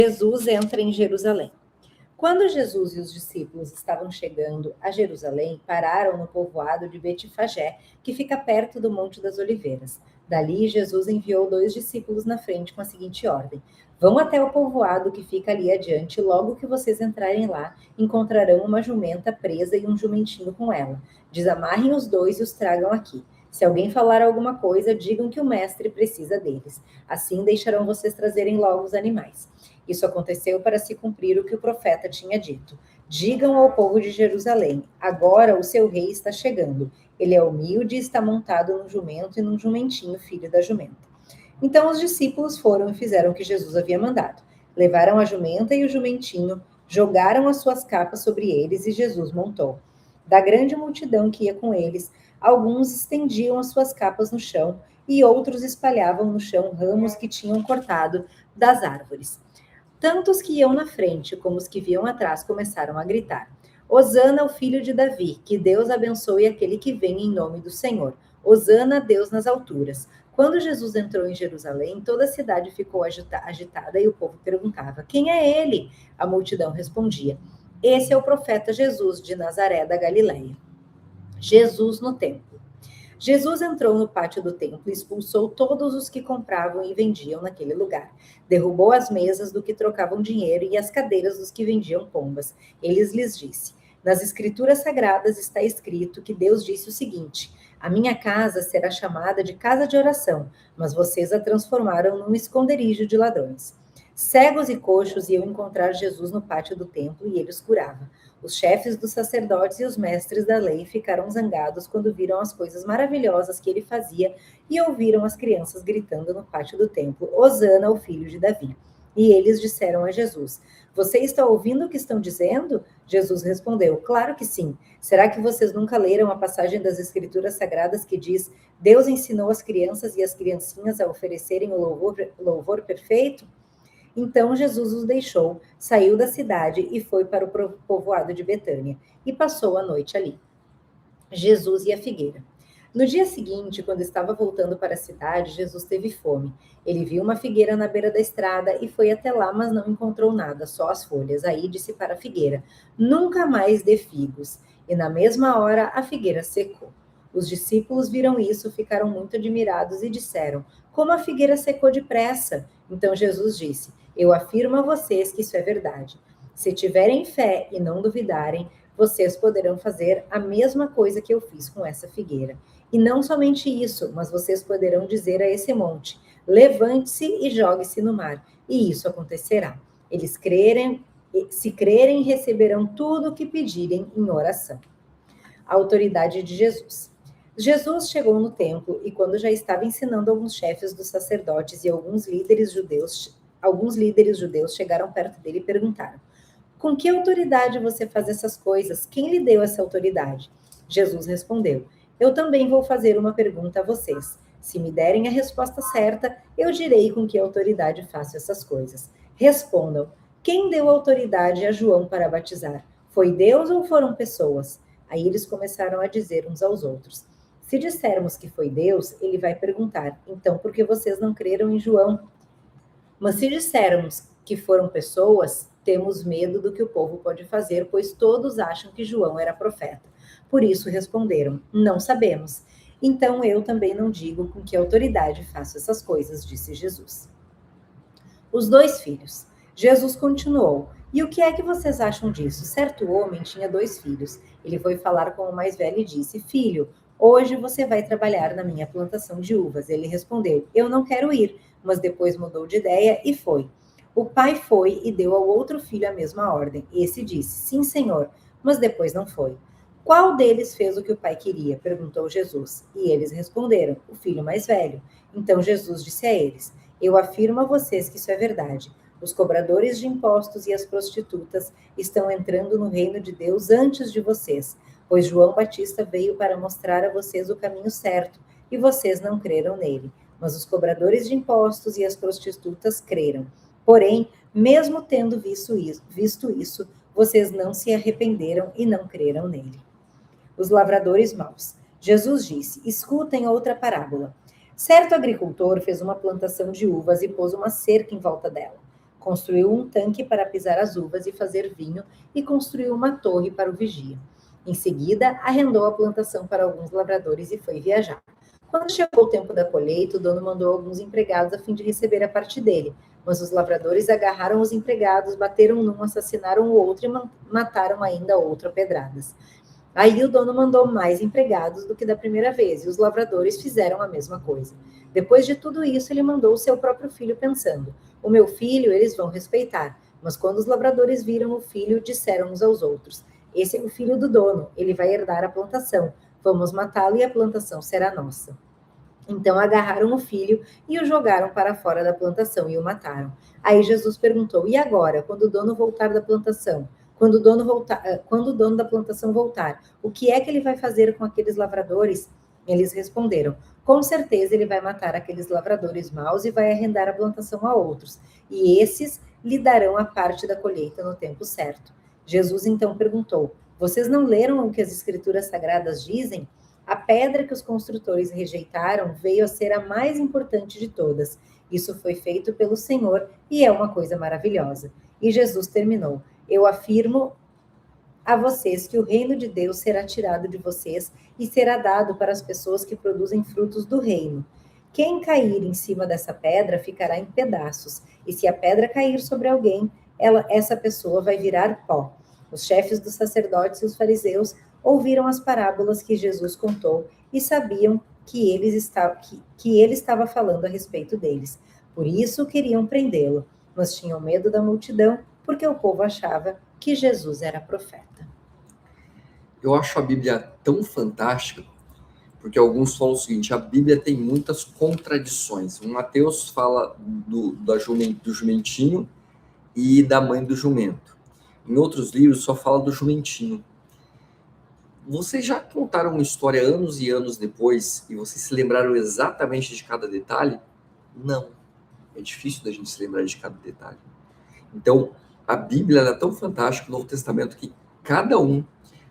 Jesus entra em Jerusalém. Quando Jesus e os discípulos estavam chegando a Jerusalém, pararam no povoado de Betfagé, que fica perto do Monte das Oliveiras. Dali, Jesus enviou 2 discípulos na frente com a seguinte ordem: vão até o povoado que fica ali adiante, logo que vocês entrarem lá, encontrarão uma jumenta presa e um jumentinho com ela. Desamarrem os 2 e os tragam aqui. Se alguém falar alguma coisa, digam que o mestre precisa deles. Assim deixarão vocês trazerem logo os animais. Isso aconteceu para se cumprir o que o profeta tinha dito. Digam ao povo de Jerusalém: agora o seu rei está chegando. Ele é humilde e está montado num jumento e num jumentinho, filho da jumenta. Então os discípulos foram e fizeram o que Jesus havia mandado. Levaram a jumenta e o jumentinho, jogaram as suas capas sobre eles e Jesus montou. Da grande multidão que ia com eles, alguns estendiam as suas capas no chão e outros espalhavam no chão ramos que tinham cortado das árvores. Tanto os que iam na frente como os que vinham atrás começaram a gritar: Hosana, o filho de Davi, que Deus abençoe aquele que vem em nome do Senhor. Hosana a Deus nas alturas. Quando Jesus entrou em Jerusalém, toda a cidade ficou agitada e o povo perguntava: quem é ele? A multidão respondia: esse é o profeta Jesus de Nazaré da Galileia. Jesus no templo. Jesus entrou no pátio do templo e expulsou todos os que compravam e vendiam naquele lugar. Derrubou as mesas do que trocavam dinheiro e as cadeiras dos que vendiam pombas. Ele lhes disse: nas escrituras sagradas está escrito que Deus disse o seguinte: a minha casa será chamada de casa de oração, mas vocês a transformaram num esconderijo de ladrões. Cegos e coxos iam encontrar Jesus no pátio do templo e ele os curava. Os chefes dos sacerdotes e os mestres da lei ficaram zangados quando viram as coisas maravilhosas que ele fazia e ouviram as crianças gritando no pátio do templo: Hosana ao filho de Davi. E eles disseram a Jesus: você está ouvindo o que estão dizendo? Jesus respondeu: claro que sim. Será que vocês nunca leram a passagem das Escrituras Sagradas que diz: Deus ensinou as crianças e as criancinhas a oferecerem o louvor perfeito? Então Jesus os deixou, saiu da cidade e foi para o povoado de Betânia, e passou a noite ali. Jesus e a figueira. No dia seguinte, quando estava voltando para a cidade, Jesus teve fome. Ele viu uma figueira na beira da estrada e foi até lá, mas não encontrou nada, só as folhas. Aí disse para a figueira: nunca mais dê figos. E na mesma hora a figueira secou. Os discípulos viram isso, ficaram muito admirados e disseram: como a figueira secou depressa? Então Jesus disse: eu afirmo a vocês que isso é verdade. Se tiverem fé e não duvidarem, vocês poderão fazer a mesma coisa que eu fiz com essa figueira. E não somente isso, mas vocês poderão dizer a esse monte: levante-se e jogue-se no mar, e isso acontecerá. Eles se crerem, receberão tudo o que pedirem em oração. A autoridade de Jesus. Jesus chegou no templo e, quando já estava ensinando alguns chefes dos sacerdotes e alguns líderes judeus chegaram perto dele e perguntaram: com que autoridade você faz essas coisas? Quem lhe deu essa autoridade? Jesus respondeu: eu também vou fazer uma pergunta a vocês. Se me derem a resposta certa, eu direi com que autoridade faço essas coisas. Respondam: quem deu autoridade a João para batizar? Foi Deus ou foram pessoas? Aí eles começaram a dizer uns aos outros: se dissermos que foi Deus, ele vai perguntar: então por que vocês não creram em João? Mas se dissermos que foram pessoas, temos medo do que o povo pode fazer, pois todos acham que João era profeta. Por isso responderam: não sabemos. Então eu também não digo com que autoridade faço essas coisas, disse Jesus. Os 2 filhos. Jesus continuou: e o que é que vocês acham disso? Certo homem tinha 2 filhos. Ele foi falar com o mais velho e disse: filho, hoje você vai trabalhar na minha plantação de uvas. Ele respondeu: eu não quero ir, mas depois mudou de ideia e foi. O pai foi e deu ao outro filho a mesma ordem. Esse disse: sim, senhor, mas depois não foi. Qual deles fez o que o pai queria? Perguntou Jesus. E eles responderam: o filho mais velho. Então Jesus disse a eles: eu afirmo a vocês que isso é verdade. Os cobradores de impostos e as prostitutas estão entrando no reino de Deus antes de vocês, pois João Batista veio para mostrar a vocês o caminho certo, e vocês não creram nele. Mas os cobradores de impostos e as prostitutas creram. Porém, mesmo tendo visto isso, vocês não se arrependeram e não creram nele. Os lavradores maus. Jesus disse: escutem outra parábola. Certo agricultor fez uma plantação de uvas e pôs uma cerca em volta dela. Construiu um tanque para pisar as uvas e fazer vinho, e construiu uma torre para o vigia. Em seguida, arrendou a plantação para alguns lavradores e foi viajar. Quando chegou o tempo da colheita, o dono mandou alguns empregados a fim de receber a parte dele. Mas os lavradores agarraram os empregados, bateram num, assassinaram o outro e mataram ainda outro a pedradas. Aí o dono mandou mais empregados do que da primeira vez, e os lavradores fizeram a mesma coisa. Depois de tudo isso, ele mandou o seu próprio filho, pensando: o meu filho eles vão respeitar. Mas quando os lavradores viram o filho, disseram uns aos outros: esse é o filho do dono, ele vai herdar a plantação. Vamos matá-lo e a plantação será nossa. Então agarraram o filho e o jogaram para fora da plantação e o mataram. Aí Jesus perguntou: e agora, quando o dono voltar da plantação? Quando o dono da plantação voltar, o que é que ele vai fazer com aqueles lavradores? Eles responderam: com certeza ele vai matar aqueles lavradores maus e vai arrendar a plantação a outros, e esses lhe darão a parte da colheita no tempo certo. Jesus então perguntou: vocês não leram o que as escrituras sagradas dizem? A pedra que os construtores rejeitaram veio a ser a mais importante de todas. Isso foi feito pelo Senhor e é uma coisa maravilhosa. E Jesus terminou: eu afirmo a vocês que o reino de Deus será tirado de vocês e será dado para as pessoas que produzem frutos do reino. Quem cair em cima dessa pedra ficará em pedaços, e se a pedra cair sobre alguém, essa pessoa vai virar pó. Os chefes dos sacerdotes e os fariseus ouviram as parábolas que Jesus contou e sabiam que ele estava falando a respeito deles. Por isso queriam prendê-lo, mas tinham medo da multidão, porque o povo achava que Jesus era profeta. Eu acho a Bíblia tão fantástica, porque alguns falam o seguinte: a Bíblia tem muitas contradições. O Mateus fala do jumentinho e da mãe do jumento. Em outros livros só fala do jumentinho. Vocês já contaram uma história anos e anos depois e vocês se lembraram exatamente de cada detalhe? Não. É difícil da gente se lembrar de cada detalhe. Então, a Bíblia é tão fantástica, o Novo Testamento, que cada um,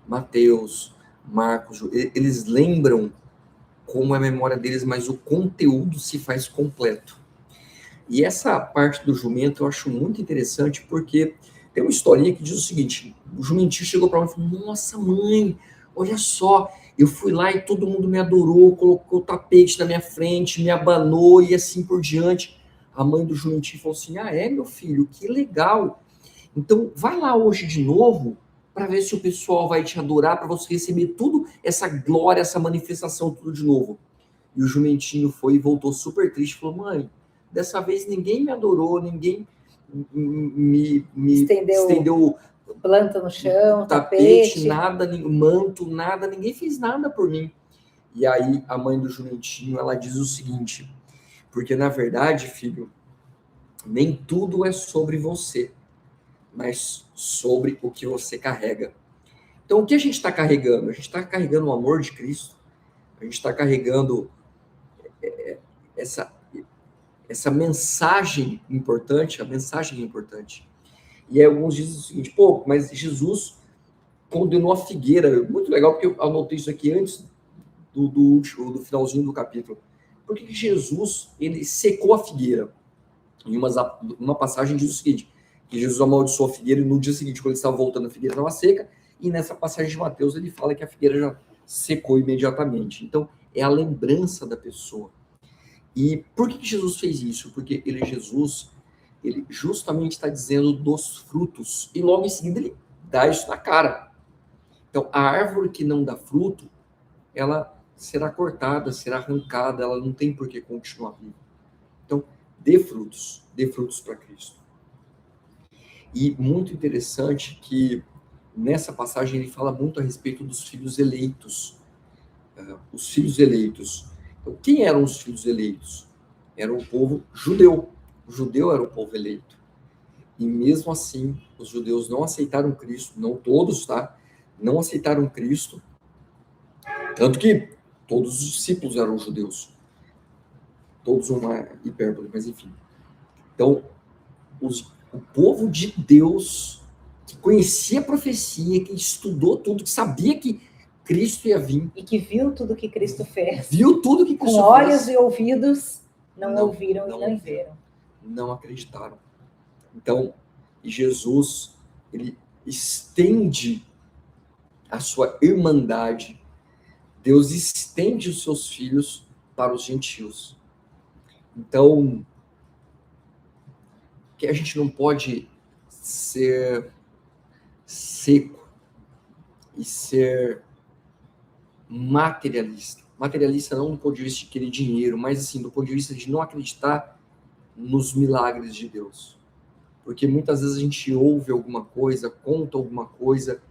Mateus, Marcos, eles lembram como é a memória deles, mas o conteúdo se faz completo. E essa parte do jumento eu acho muito interessante, porque tem uma historinha que diz o seguinte: o jumentinho chegou para mim e falou: nossa mãe, olha só, eu fui lá e todo mundo me adorou, colocou o tapete na minha frente, me abanou e assim por diante. A mãe do jumentinho falou assim: ah, é, meu filho, que legal. Então, vai lá hoje de novo para ver se o pessoal vai te adorar, para você receber tudo, essa glória, essa manifestação, tudo de novo. E o jumentinho foi e voltou super triste, falou: mãe, dessa vez ninguém me adorou, ninguém me estendeu planta no chão, tapete, nada, manto, nada, ninguém fez nada por mim. E aí a mãe do jumentinho, ela diz o seguinte: porque na verdade, filho, nem tudo é sobre você, mas sobre o que você carrega. Então, o que a gente está carregando? A gente está carregando o amor de Cristo, a gente está carregando essa mensagem importante, a mensagem é importante. E aí alguns dizem o seguinte: pô, mas Jesus condenou a figueira. Muito legal, porque eu anotei isso aqui antes do finalzinho do capítulo. Por que Jesus, ele secou a figueira? Em uma passagem diz o seguinte, que Jesus amaldiçoou a figueira e no dia seguinte, quando ele estava voltando, a figueira estava seca, e nessa passagem de Mateus ele fala que a figueira já secou imediatamente. Então, é a lembrança da pessoa. E por que Jesus fez isso? Porque Jesus, ele justamente está dizendo dos frutos, e logo em seguida ele dá isso na cara. Então, a árvore que não dá fruto, ela será cortada, será arrancada, ela não tem por que continuar viva. Então, dê frutos para Cristo. E muito interessante que nessa passagem ele fala muito a respeito dos filhos eleitos. Os filhos eleitos. Então, quem eram os filhos eleitos? Era o povo judeu. O judeu era o povo eleito. E mesmo assim, os judeus não aceitaram Cristo, não todos, tá? Não aceitaram Cristo. Tanto que todos os discípulos eram judeus. Todos uma hipérbole, mas enfim. Então, o povo de Deus, que conhecia a profecia, que estudou tudo, que sabia que Cristo ia vir. E que viu tudo que Cristo fez. Viu tudo que Cristo fez. Com olhos e ouvidos, não ouviram e não viram. Não acreditaram. Então, Jesus, ele estende a sua irmandade. Deus estende os seus filhos para os gentios. Então, que a gente não pode ser seco e ser materialista. Materialista não do ponto de vista de querer dinheiro, mas assim, do ponto de vista de não acreditar nos milagres de Deus. Porque muitas vezes a gente ouve alguma coisa, conta alguma coisa,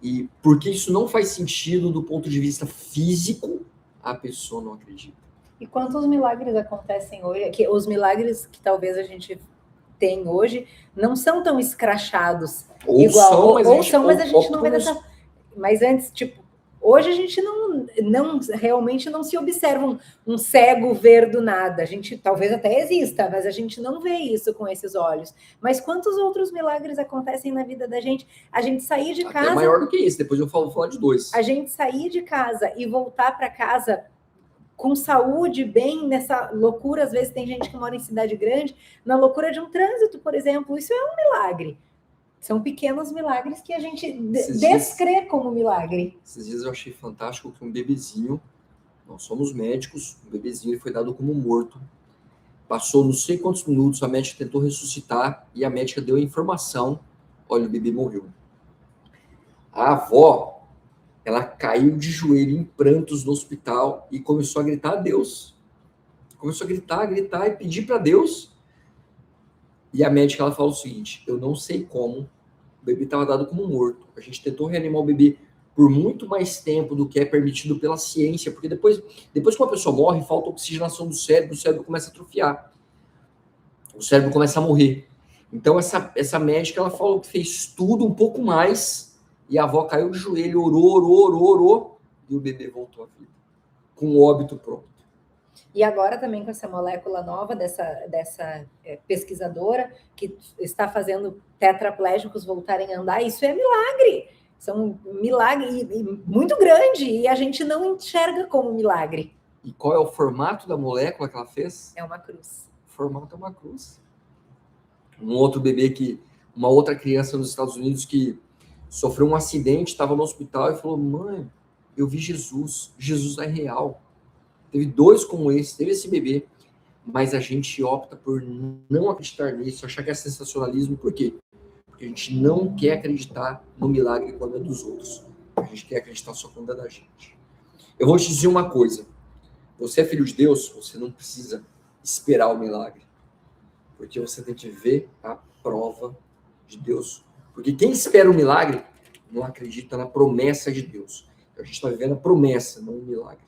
e porque isso não faz sentido do ponto de vista físico, a pessoa não acredita. E quantos milagres acontecem hoje? Que os milagres que talvez a gente tem hoje não são tão escrachados. Ou igual, são, mas a gente não vê dessa. Mas antes, tipo, hoje a gente não realmente não se observa um cego ver do nada. A gente talvez até exista, mas a gente não vê isso com esses olhos. Mas quantos outros milagres acontecem na vida da gente? A gente sair de casa. É maior do que isso, depois eu vou falar de 2. A gente sair de casa e voltar para casa com saúde, bem, nessa loucura. Às vezes tem gente que mora em cidade grande, na loucura de um trânsito, por exemplo. Isso é um milagre. São pequenos milagres que a gente descrê como milagre. Esses dias eu achei fantástico que um bebezinho, nós somos médicos, um bebezinho ele foi dado como morto. Passou não sei quantos minutos, a médica tentou ressuscitar e a médica deu a informação, olha, o bebê morreu. A avó, ela caiu de joelho em prantos no hospital e começou a gritar a Deus. Começou a gritar e pedir para Deus. E a médica, ela falou o seguinte, eu não sei como, o bebê estava dado como morto. A gente tentou reanimar o bebê por muito mais tempo do que é permitido pela ciência, porque depois que uma pessoa morre, falta oxigenação do cérebro, o cérebro começa a atrofiar. O cérebro começa a morrer. Então, essa médica, ela falou que fez tudo um pouco mais, e a avó caiu de joelho, orou, e o bebê voltou à vida, com o óbito pronto. E agora também com essa molécula nova dessa pesquisadora que está fazendo tetraplégicos voltarem a andar, isso é milagre. São milagre muito grande e a gente não enxerga como milagre. E qual é o formato da molécula que ela fez? É uma cruz. O formato é uma cruz. Um outro bebê uma outra criança nos Estados Unidos que sofreu um acidente, estava no hospital e falou, mãe, eu vi Jesus é real. Teve 2 como esse, teve esse bebê, mas a gente opta por não acreditar nisso, achar que é sensacionalismo, por quê? Porque a gente não quer acreditar no milagre quando é dos outros, a gente quer acreditar só quando é da gente. Eu vou te dizer uma coisa, você é filho de Deus, você não precisa esperar o milagre, porque você tem que ver a prova de Deus, porque quem espera o milagre não acredita na promessa de Deus. A gente está vivendo a promessa, não o milagre.